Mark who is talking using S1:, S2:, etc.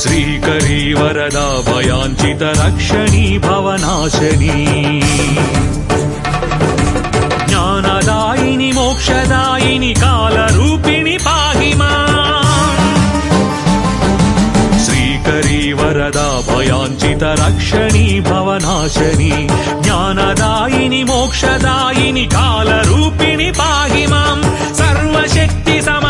S1: श्रीकरी वरदा भयाञ्चित रक्षणी भवनाशनी ज्ञानदायिनी मोक्षदायिनी कालरूपिणी पाहि माम् श्रीकरी वरदा भयाञ्चित रक्षणी भवनाशनी ज्ञानदायिनी मोक्षदायिनी कालरूपिणी पाहि माम् सर्वशक्ति सम